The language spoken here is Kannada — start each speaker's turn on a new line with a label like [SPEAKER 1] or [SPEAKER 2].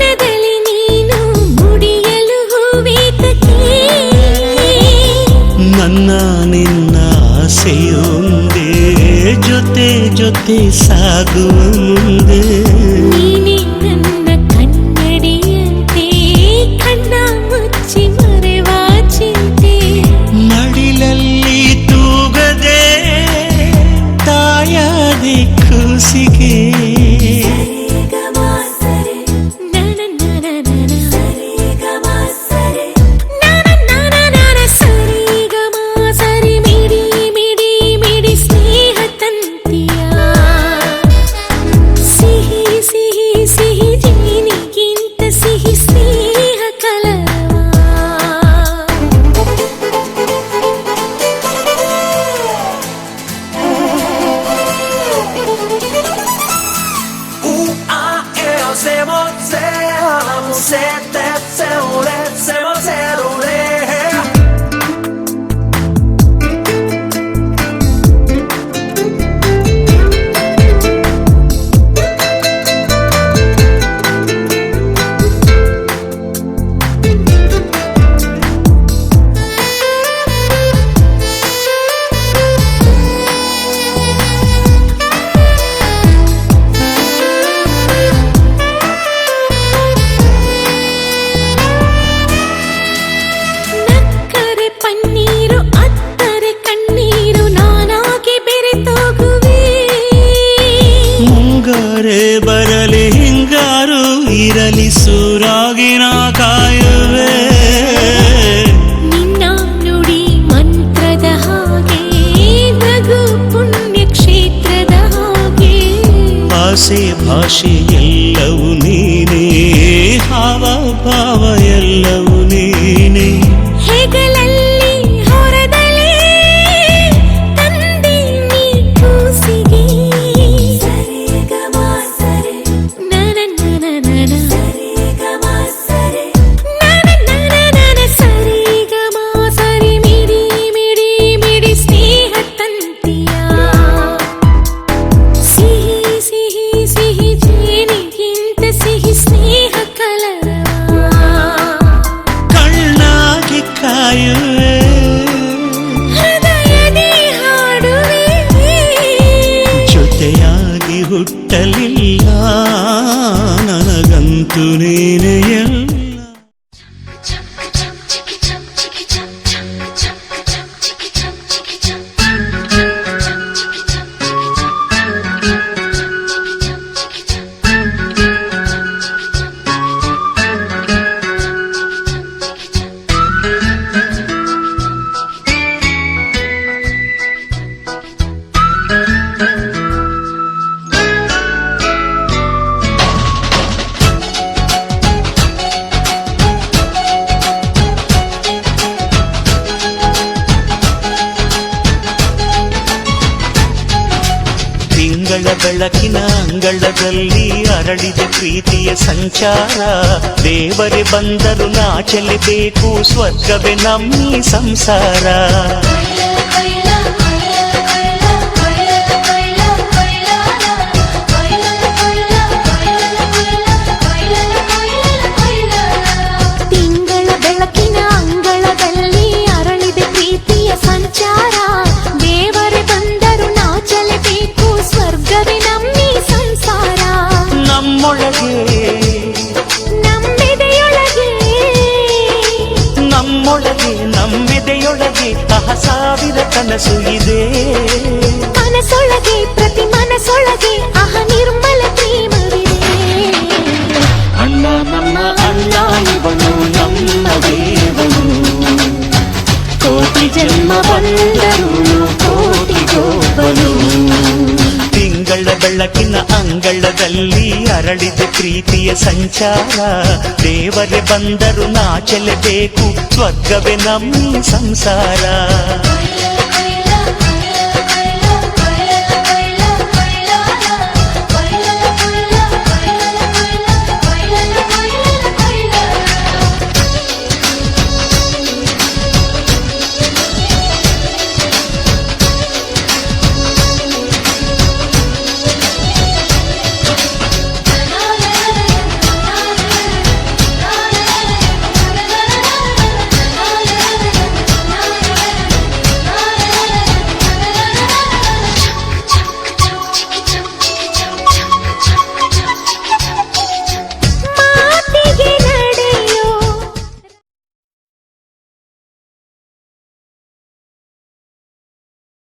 [SPEAKER 1] ಮನದಲ್ಲಿ ನೀನು ಮುಡಿಯಲು ಹೂವೇತಕ್ಕೆ
[SPEAKER 2] ನನ್ನ ನಿನ್ನ ಆಸೆಯೊಂದೇ ಜೊತೆ ಜೊತೆ ಸಾಗುವ ಮುಂದೆ
[SPEAKER 1] ನೀನೇ ನನ್ನ ಕನ್ನಡಿಯಂತೆ ಕಣ್ಣ ಮುಚ್ಚಿ ಮರೆವ ಚಿಂತೆ
[SPEAKER 2] ಮಡಿಲಲ್ಲಿ ತೂಗದೆ ತಾಯಾದೆ ಕೂಸಿಗೆ ಬರಲಿ ಹಿಂಗಾರು ಇರಲಿ ಸೂರಾಗಿನ ಕಾಯುವೆ
[SPEAKER 1] ನಿನ್ನ ನುಡಿ ಮಂತ್ರದ ಹಾಗೆ ನಗು ಪುಣ್ಯ ಕ್ಷೇತ್ರದ ಹಾಗೆ
[SPEAKER 2] ಆಸೆ ಭಾಷೆ ಎಲ್ಲವೂ ನೀನೇ ಹಾವ ಭಾವ ಎಲ್ಲವೂ ನೀನೇ
[SPEAKER 1] ಹೆಗಲಲ್ಲಿ ಹೊರದಲ್ಲಿ ತಂದೆ ನೀ ಕೂಸಿಗೆ
[SPEAKER 2] ಜೊತೆಯಾಗಿ ಹುಟ್ಟಲಿಲ್ಲ ನನಗಂತೂ ನೀನೇ ಎಲ್ಲ ತಿಂಗಳ ಬೆಳಕಿನ ಅಂಗಳದಲ್ಲಿ ಅರಳಿದ ಪ್ರೀತಿಯ ಸಂಚಾರ ದೇವರೇ ಬಂದರು ನಾಚಲೇಬೇಕು ಸ್ವರ್ಗವೇ ನಮ್ಮಿ ಸಂಸಾರ
[SPEAKER 1] ತಿಂಗಳ ಬೆಳಕಿನ ಅಂಗಳದಲ್ಲಿ ಅರಳಿದ ಪ್ರೀತಿಯ ಸಂಚಾರ ದೇವರೇ ಬಂದರು ನಾಚಲೇಬೇಕು ಸ್ವರ್ಗವೇ ನಮ್ಮಿ ಸಂಸಾರ
[SPEAKER 2] ನಮ್ಮೊಳಗೆ ನಮ್ಮೆದೆಯೊಳಗೆ ಸಾವಿರ ಕನಸು ಇದೆ
[SPEAKER 1] ಮನಸೊಳಗೆ ಪ್ರತಿ ಮನಸೊಳಗೆ ನಿರ್ಮಲ ಪ್ರೇಮವಿದೆ
[SPEAKER 2] ಅಣ್ಣ ನಮ್ಮ ಅಣ್ಣ ಇವನು ನಮ್ಮ ದೇವನು ಕೋಟಿ ಜನ್ಮ ಬಂದರು ಕೋಟಿ ಗೋಪನು ತಿಂಗಳ ಬೆಳಕಿನ ಅಂಗಳದಲ್ಲಿ ಅರಳಿದ ಪ್ರೀತಿಯ ಸಂಚಾರ ದೇವರೇ ಬಂದರು ನಾಚಲೇಬೇಕು ಸ್ವರ್ಗವೇ ನಮ್ಮ ಸಂಸಾರ